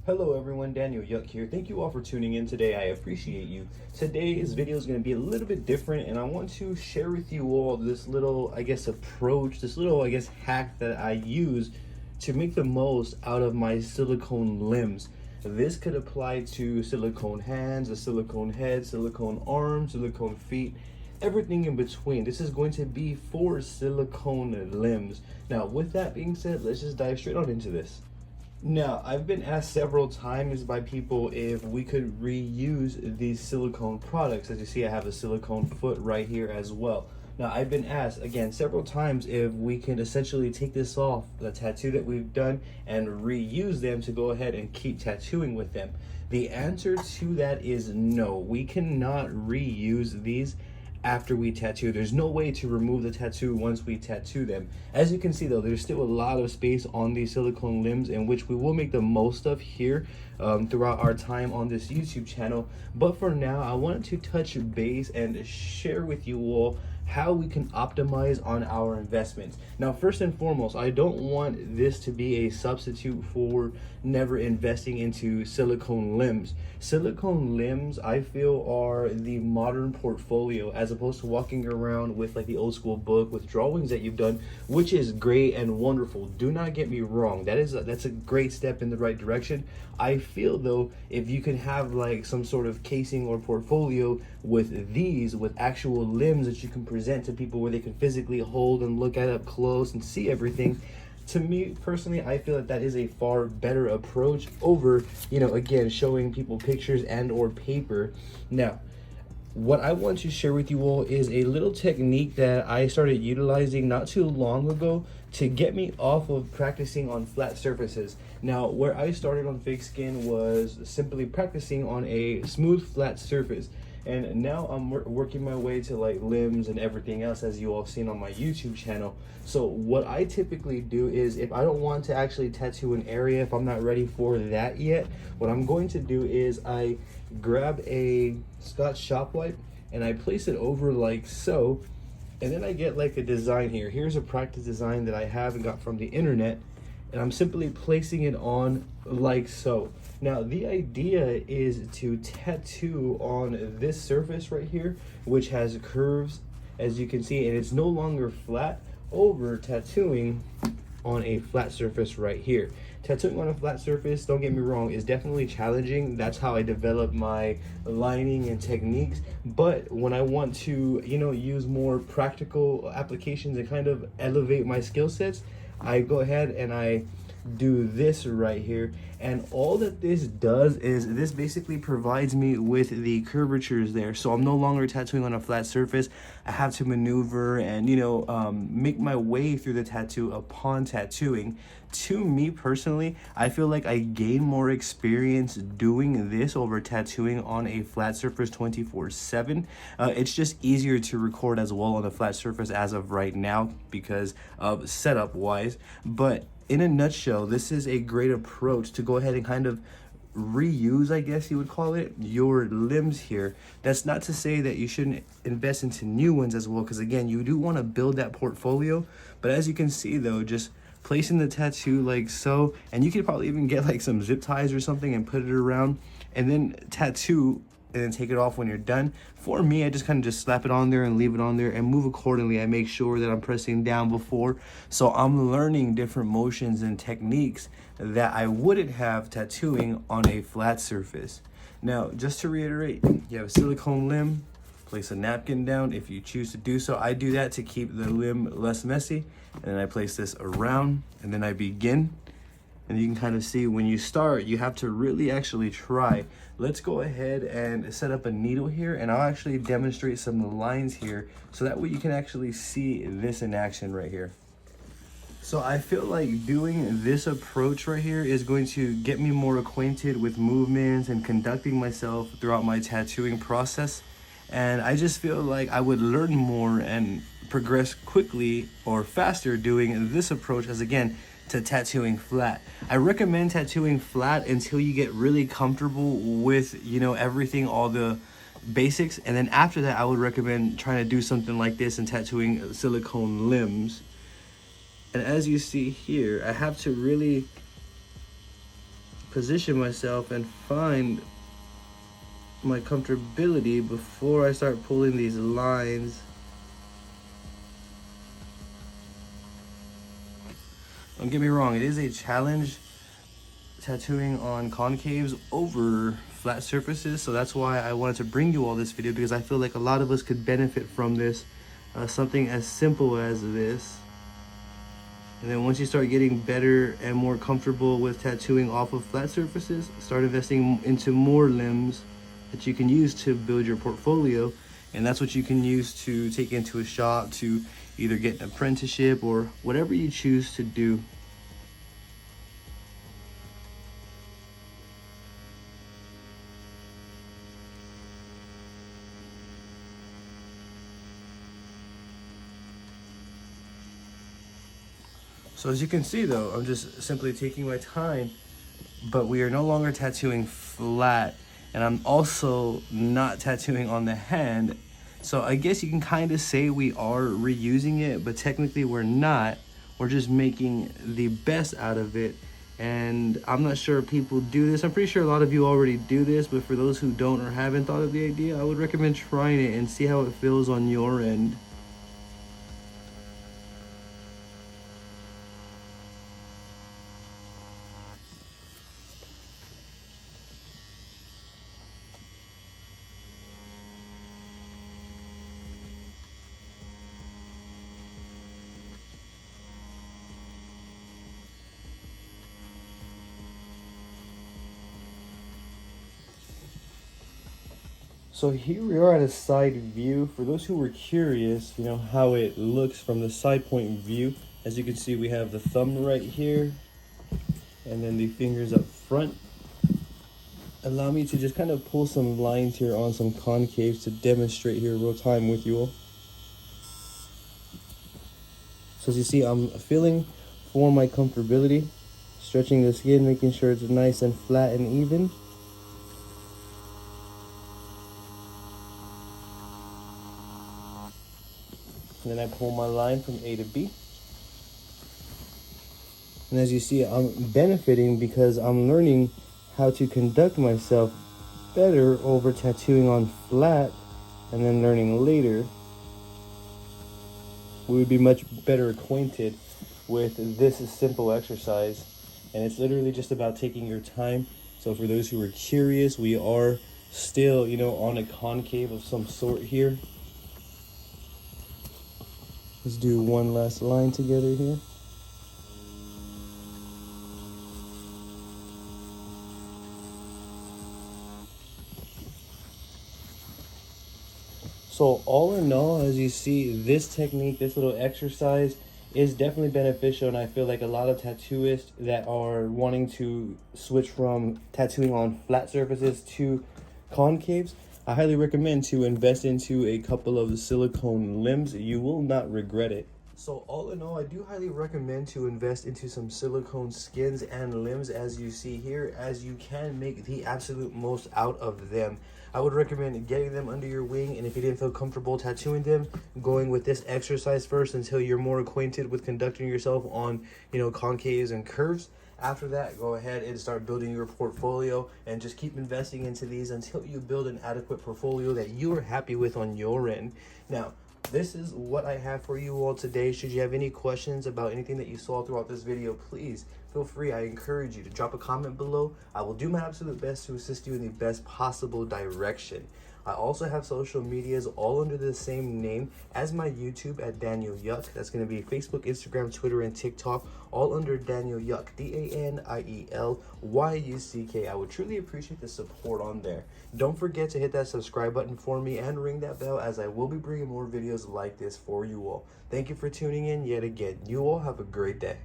Hello everyone, Daniel Yuck here. Thank you all for tuning in today. I appreciate you. Today's video is going to be a little bit different, and I want to share with you all this little, approach, this little, hack that I use to make the most out of my silicone limbs. This could apply to silicone hands, a silicone head, silicone arms, silicone feet, everything in between. This is going to be for silicone limbs. Now, with that being said, let's just dive straight on into this. Now, I've been asked several times by people if we could reuse these silicone products. As you see, I have a silicone foot right here as well. Now, I've been asked, again, several times if we can essentially take this off, the tattoo that we've done, and reuse them to go ahead and keep tattooing with them. The answer to that is no. We cannot reuse these after we tattoo. There's no way to remove the tattoo once we tattoo them. As you can see though, there's still a lot of space on these silicone limbs, in which we will make the most of here throughout our time on this YouTube channel. But for now, I wanted to touch base and share with you all how we can optimize on our investments. Now, first and foremost, I don't want this to be a substitute for never investing into silicone limbs. Silicone limbs, I feel, are the modern portfolio, as opposed to walking around with like the old school book with drawings that you've done, which is great and wonderful. Do not get me wrong. That's a great step in the right direction. I feel though, if you can have like some sort of casing or portfolio with these, with actual limbs that you can present to people where they can physically hold and look at up close and see everything, to me personally, I feel that is a far better approach over, again, showing people pictures and or paper. Now, what I want to share with you all is a little technique that I started utilizing not too long ago to get me off of practicing on flat surfaces. Now, where I started on fake skin was simply practicing on a smooth flat surface. And now I'm working my way to like limbs and everything else, as you all seen on my YouTube channel. So what I typically do is, if I don't want to actually tattoo an area, if I'm not ready for that yet, what I'm going to do is I grab a Scotch shop wipe and I place it over like so. And then I get like a design here. Here's a practice design that I have and got from the internet. And I'm simply placing it on like so. Now, the idea is to tattoo on this surface right here, which has curves, as you can see, and it's no longer flat, over tattooing on a flat surface right here. Tattooing on a flat surface, don't get me wrong, is definitely challenging. That's how I develop my lining and techniques. But when I want to, use more practical applications and kind of elevate my skill sets, I go ahead and I do this right here. And all that this does is this basically provides me with the curvatures there. So I'm no longer tattooing on a flat surface. I have to maneuver and, make my way through the tattoo upon tattooing. To me personally, I feel like I gain more experience doing this over tattooing on a flat surface 24/7. It's just easier to record as well on a flat surface as of right now because of setup wise. But in a nutshell, this is a great approach to go ahead and kind of reuse, I guess you would call it, your limbs here. That's not to say that you shouldn't invest into new ones as well, because again, you do want to build that portfolio. But as you can see though, just placing the tattoo like so, and you could probably even get like some zip ties or something and put it around, and then tattoo and then take it off when you're done. For me, I just kind of just slap it on there and leave it on there and move accordingly. I make sure that I'm pressing down before, so I'm learning different motions and techniques that I wouldn't have tattooing on a flat surface. Now, just to reiterate, you have a silicone limb, place a napkin down if you choose to do so. I do that to keep the limb less messy, and then I place this around, and then I begin. And you can kind of see when you start, you have to really actually try. Let's go ahead and set up a needle here, and I'll actually demonstrate some of the lines here so that way you can actually see this in action right here. So I feel like doing this approach right here is going to get me more acquainted with movements and conducting myself throughout my tattooing process. And I just feel like I would learn more and progress quickly or faster doing this approach, as again, to tattooing flat. I recommend tattooing flat until you get really comfortable with, everything, all the basics. And then after that, I would recommend trying to do something like this and tattooing silicone limbs. And as you see here, I have to really position myself and find my comfortability before I start pulling these lines. Don't get me wrong, it is a challenge tattooing on concaves over flat surfaces, so that's why I wanted to bring you all this video, because I feel like a lot of us could benefit from this, something as simple as this. And then once you start getting better and more comfortable with tattooing off of flat surfaces, start investing into more limbs that you can use to build your portfolio, and that's what you can use to take into a shop to either get an apprenticeship or whatever you choose to do. So as you can see though, I'm just simply taking my time, but we are no longer tattooing flat, and I'm also not tattooing on the hand. So I guess you can kind of say we are reusing it, but technically we're not. We're just making the best out of it. And I'm not sure if people do this. I'm pretty sure a lot of you already do this, but for those who don't or haven't thought of the idea, I would recommend trying it and see how it feels on your end. So here we are at a side view. For those who were curious, you know, how it looks from the side point view. As you can see, we have the thumb right here, and then the fingers up front. Allow me to just kind of pull some lines here on some concaves to demonstrate here real time with you all. So as you see, I'm feeling for my comfortability, stretching the skin, making sure it's nice and flat and even. And then I pull my line from A to B. And as you see, I'm benefiting because I'm learning how to conduct myself better over tattooing on flat, and then learning later we would be much better acquainted with this simple exercise. And it's literally just about taking your time. So for those who are curious, we are still, you know, on a concave of some sort here. Let's do one last line together here. So all in all, as you see, this technique, this little exercise is definitely beneficial, and I feel like a lot of tattooists that are wanting to switch from tattooing on flat surfaces to concaves, I highly recommend to invest into a couple of the silicone limbs. You will not regret it. So all in all, I do highly recommend to invest into some silicone skins and limbs, as you see here, as you can make the absolute most out of them. I would recommend getting them under your wing, and if you didn't feel comfortable tattooing them, going with this exercise first until you're more acquainted with conducting yourself on, you know, concaves and curves. After that, go ahead and start building your portfolio, and just keep investing into these until you build an adequate portfolio that you are happy with on your end. Now, this is what I have for you all today. Should you have any questions about anything that you saw throughout this video, please feel free. I encourage you to drop a comment below. I will do my absolute best to assist you in the best possible direction. I also have social medias all under the same name as my YouTube at Daniel Yuck. That's going to be Facebook, Instagram, Twitter, and TikTok, all under Daniel Yuck, DanielYuck. I would truly appreciate the support on there. Don't forget to hit that subscribe button for me and ring that bell, as I will be bringing more videos like this for you all. Thank you for tuning in yet again. You all have a great day.